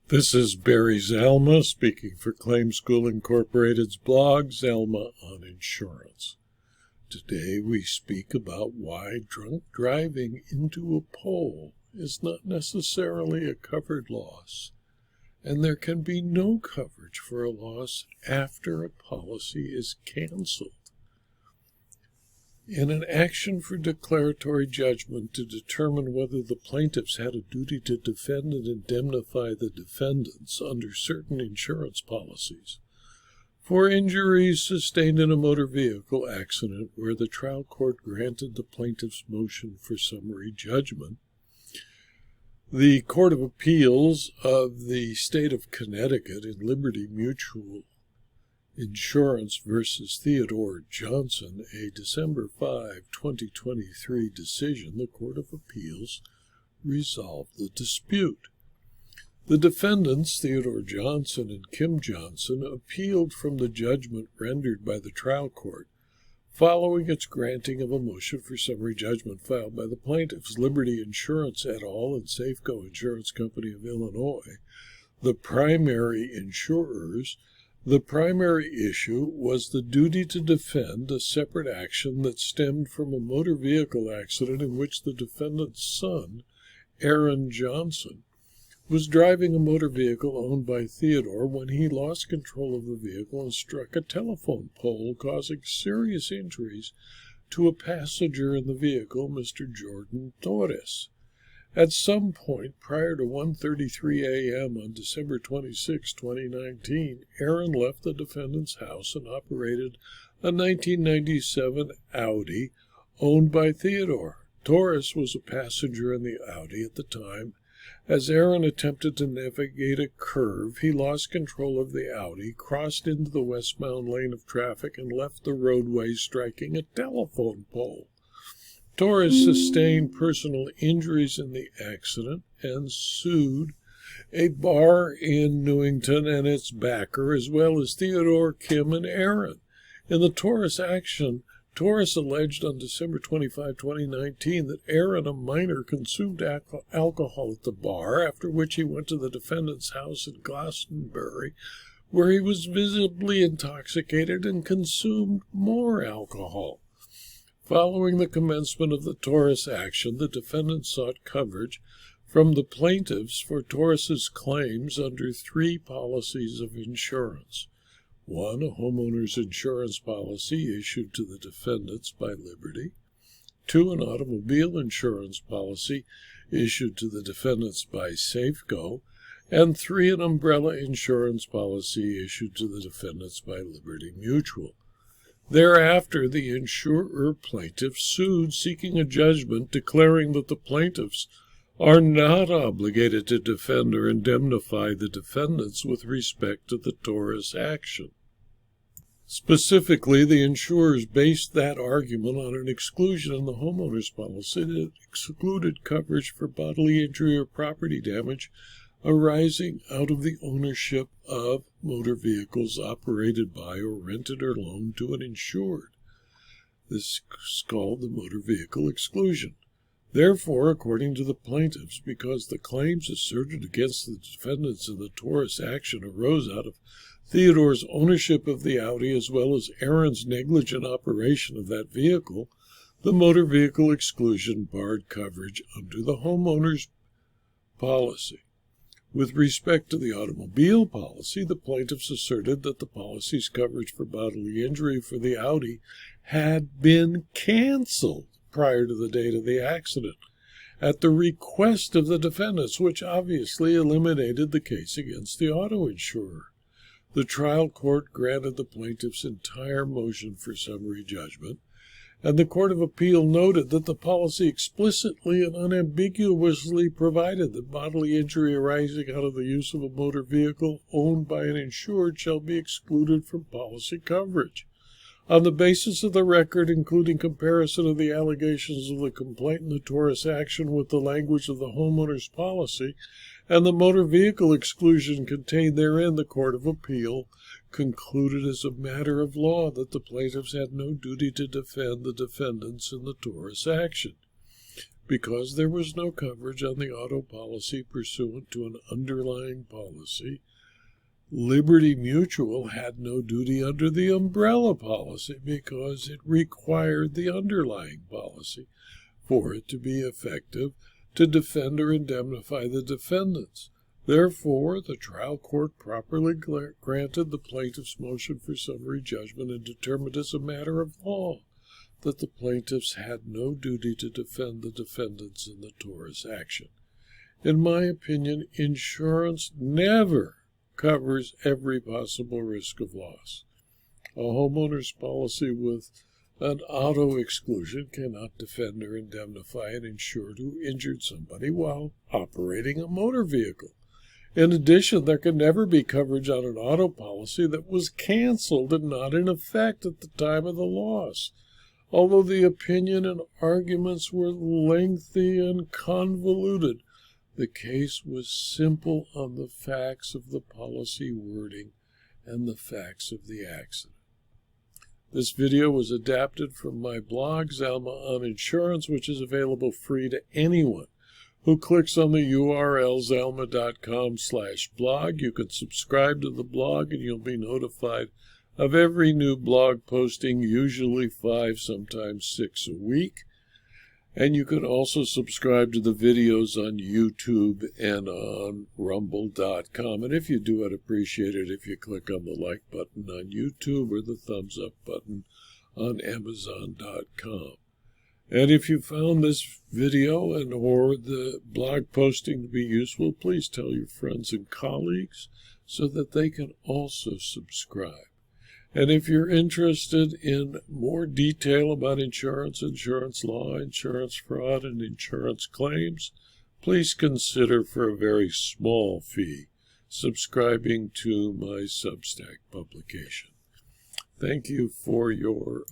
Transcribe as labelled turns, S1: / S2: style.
S1: This is Barry Zalma speaking for Claim School Incorporated's blog, Zalma on Insurance. Today we speak about why drunk driving into a pole is not necessarily a covered loss, and there can be no coverage for a loss after a policy is canceled. In an action for declaratory judgment to determine whether the plaintiffs had a duty to defend and indemnify the defendants under certain insurance policies for injuries sustained in a motor vehicle accident where the trial court granted the plaintiff's motion for summary judgment, the Court of Appeals of the State of Connecticut in Liberty Mutual Insurance versus Theodore Johnson, a December 5, 2023 decision, the Court of Appeals resolved the dispute. The defendants, Theodore Johnson and Kim Johnson, appealed from the judgment rendered by the trial court following its granting of a motion for summary judgment filed by the plaintiffs, Liberty Insurance et al. And Safeco Insurance Company of Illinois, the primary insurers. The primary issue was the duty to defend a separate action that stemmed from a motor vehicle accident in which the defendant's son, Aaron Johnson, was driving a motor vehicle owned by Theodore when he lost control of the vehicle and struck a telephone pole, causing serious injuries to a passenger in the vehicle, Mr. Jordan Torres. At some point prior to 1:33 a.m. on December 26, 2019, Aaron left the defendant's house and operated a 1997 Audi owned by Theodore. Torres was a passenger in the Audi at the time. As Aaron attempted to navigate a curve, he lost control of the Audi, crossed into the westbound lane of traffic, and left the roadway, striking a telephone pole. Torres sustained personal injuries in the accident and sued a bar in Newington and its backer, as well as Theodore, Kim, and Aaron. In the Torres action, Torres alleged on December 25, 2019, that Aaron, a minor, consumed alcohol at the bar, after which he went to the defendant's house in Glastonbury, where he was visibly intoxicated and consumed more alcohol. Following the commencement of the Torres action, the defendant sought coverage from the plaintiffs for Torres's claims under three policies of insurance. One, a homeowner's insurance policy issued to the defendants by Liberty. Two, an automobile insurance policy issued to the defendants by Safeco. And three, an umbrella insurance policy issued to the defendants by Liberty Mutual. Thereafter, the insurer plaintiff sued, seeking a judgment declaring that the plaintiffs are not obligated to defend or indemnify the defendants with respect to the Torres action. Specifically, the insurers based that argument on an exclusion in the homeowner's policy that excluded coverage for bodily injury or property damage arising out of the ownership of motor vehicles operated by or rented or loaned to an insured. This is called the motor vehicle exclusion. Therefore, according to the plaintiffs, because the claims asserted against the defendants in the Torres action arose out of Theodore's ownership of the Audi as well as Aaron's negligent operation of that vehicle, the motor vehicle exclusion barred coverage under the homeowner's policy. With respect to the automobile policy, the plaintiffs asserted that the policy's coverage for bodily injury for the Audi had been canceled prior to the date of the accident, at the request of the defendants, which obviously eliminated the case against the auto insurer. The trial court granted the plaintiff's entire motion for summary judgment, and the Court of Appeal noted that the policy explicitly and unambiguously provided that bodily injury arising out of the use of a motor vehicle owned by an insured shall be excluded from policy coverage. On the basis of the record, including comparison of the allegations of the complaint in the Torres action with the language of the homeowner's policy and the motor vehicle exclusion contained therein, the Court of Appeal concluded as a matter of law that the plaintiffs had no duty to defend the defendants in the Torres action. Because there was no coverage on the auto policy pursuant to an underlying policy, Liberty Mutual had no duty under the umbrella policy because it required the underlying policy for it to be effective to defend or indemnify the defendants. Therefore, the trial court properly granted the plaintiff's motion for summary judgment and determined as a matter of law that the plaintiffs had no duty to defend the defendants in the Torres action. In my opinion, insurance never covers every possible risk of loss. A homeowner's policy with an auto exclusion cannot defend or indemnify an insured who injured somebody while operating a motor vehicle. In addition, there can never be coverage on an auto policy that was canceled and not in effect at the time of the loss. Although the opinion and arguments were lengthy and convoluted, the case was simple on the facts of the policy wording and the facts of the accident. This video was adapted from my blog, Zalma on Insurance, which is available free to anyone who clicks on the URL zalma.com/blog. You can subscribe to the blog and you'll be notified of every new blog posting, usually 5, sometimes 6 a week. And you can also subscribe to the videos on YouTube and on rumble.com. And if you do, I'd appreciate it if you click on the like button on YouTube or the thumbs up button on Amazon.com. And if you found this video and or the blog posting to be useful, please tell your friends and colleagues so that they can also subscribe. And if you're interested in more detail about insurance, insurance law, insurance fraud, and insurance claims, please consider, for a very small fee, subscribing to my Substack publication. Thank you for your